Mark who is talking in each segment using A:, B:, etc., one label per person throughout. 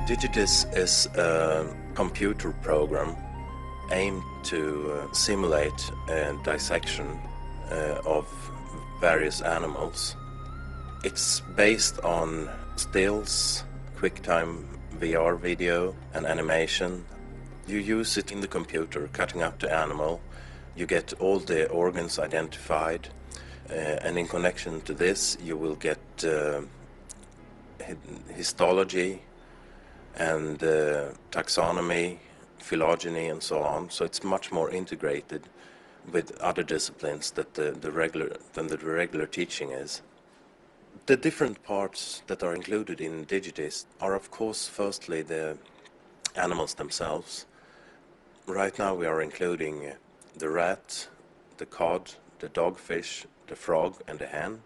A: Digitis is a computer program aimed to simulate a dissection of various animals. It's based on stills, QuickTime VR video and animation. You use it in the computer, cutting up the animal. You get all the organs identified, and in connection to this you will get histology and taxonomy, phylogeny and so on. So it's much more integrated with other disciplines than the regular teaching is. The different parts that are included in Digitis are, of course, firstly the animals themselves. Right now we are including the rat, the cod, the dogfish, the frog and the hen.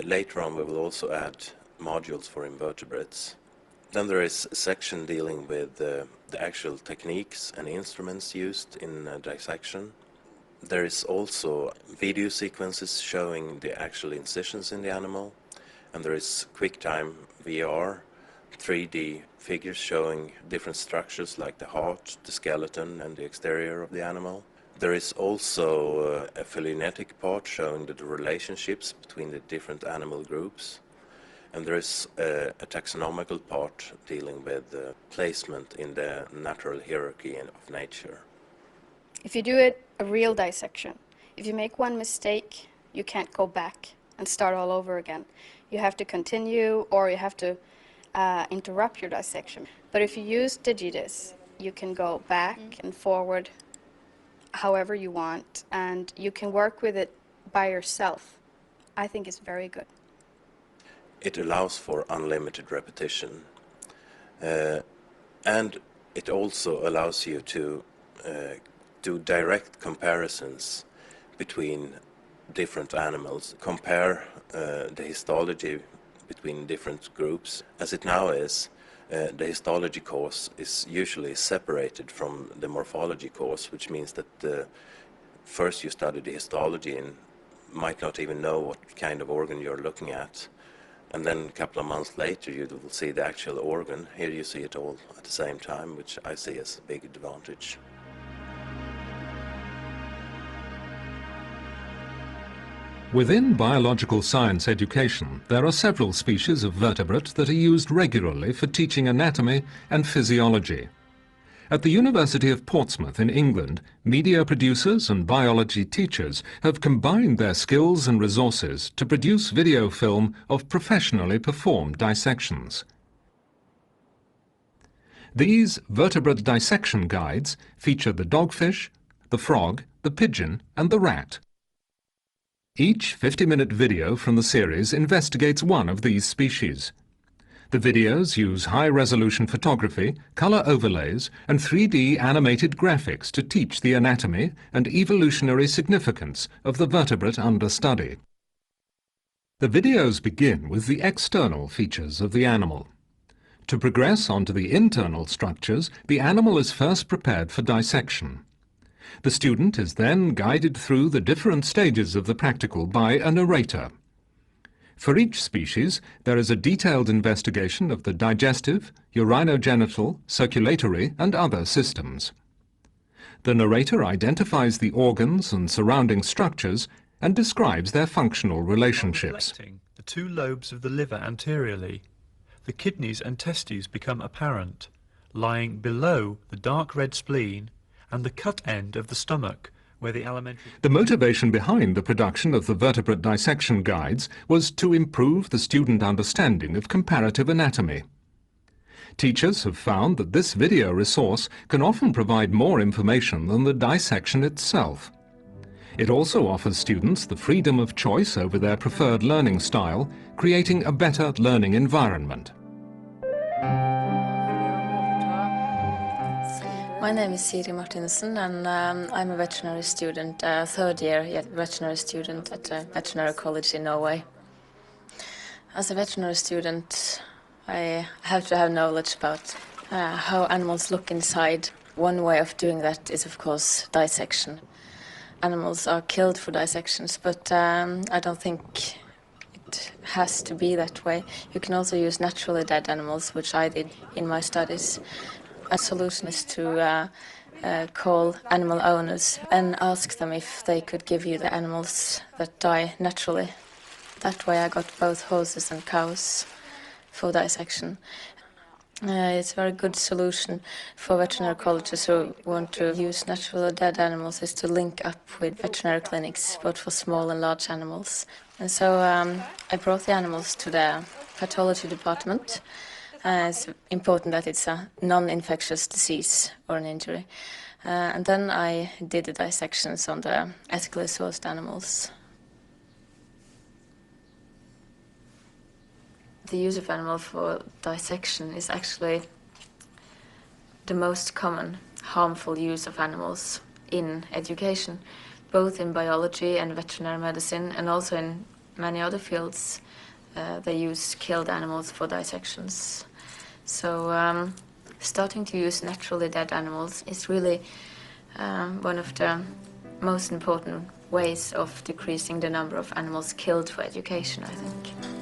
A: Later on we will also add modules for invertebrates. Then there is a section dealing with the actual techniques and instruments used in dissection. There is also video sequences showing the actual incisions in the animal, and there is QuickTime VR, 3D figures showing different structures like the heart, the skeleton and the exterior of the animal. There is also a phylogenetic part showing the relationships between the different animal groups. And there is a taxonomical part dealing with placement in the natural hierarchy of nature.
B: If you do a real dissection, if you make one mistake, you can't go back and start all over again. You have to continue, or you have to interrupt your dissection. But if you use Digitis, you can go back and forward however you want, and you can work with it by yourself. I think it's very good.
A: It allows for unlimited repetition, and it also allows you to do direct comparisons between different animals, compare the histology between different groups. As it now is, the histology course is usually separated from the morphology course, which means that first you study the histology and might not even know what kind of organ you're looking at. And then a couple of months later you will see the actual organ. Here you see it all at the same time, which I see as a big advantage.
C: Within biological science education, there are several species of vertebrate that are used regularly for teaching anatomy and physiology. At the University of Portsmouth in England, media producers and biology teachers have combined their skills and resources to produce video film of professionally performed dissections. These vertebrate dissection guides feature the dogfish, the frog, the pigeon and the rat. Each 50-minute video from the series investigates one of these species. The videos use high-resolution photography, color overlays, and 3D animated graphics to teach the anatomy and evolutionary significance of the vertebrate under study. The videos begin with the external features of the animal. To progress onto the internal structures, the animal is first prepared for dissection. The student is then guided through the different stages of the practical by a narrator. For each species, there is a detailed investigation of the digestive, urinogenital, circulatory and other systems. The narrator identifies the organs and surrounding structures and describes their functional relationships.
D: The two lobes of the liver anteriorly, the kidneys and testes become apparent, lying below the dark red spleen and the cut end of the stomach, where the alimentary...
C: The motivation behind the production of the vertebrate dissection guides was to improve the student understanding of comparative anatomy. Teachers have found that this video resource can often provide more information than the dissection itself. It also offers students the freedom of choice over their preferred learning style, creating a better learning environment.
E: My name is Siri Martinsen, and I'm a veterinary student, third year veterinary student at a veterinary college in Norway. As a veterinary student, I have to have knowledge about how animals look inside. One way of doing that is, of course, dissection. Animals are killed for dissections, but I don't think it has to be that way. You can also use naturally dead animals, which I did in my studies. A solution is to call animal owners and ask them if they could give you the animals that die naturally. That way I got both horses and cows for dissection. It's a very good solution for veterinary colleges who want to use naturally dead animals, is to link up with veterinary clinics, both for small and large animals. And so I brought the animals to the pathology department. It's important that it's a non-infectious disease or an injury. And then I did the dissections on the ethically sourced animals. The use of animal for dissection is actually the most common harmful use of animals in education, both in biology and veterinary medicine, and also in many other fields. They use killed animals for dissections. So starting to use naturally dead animals is really one of the most important ways of decreasing the number of animals killed for education, I think.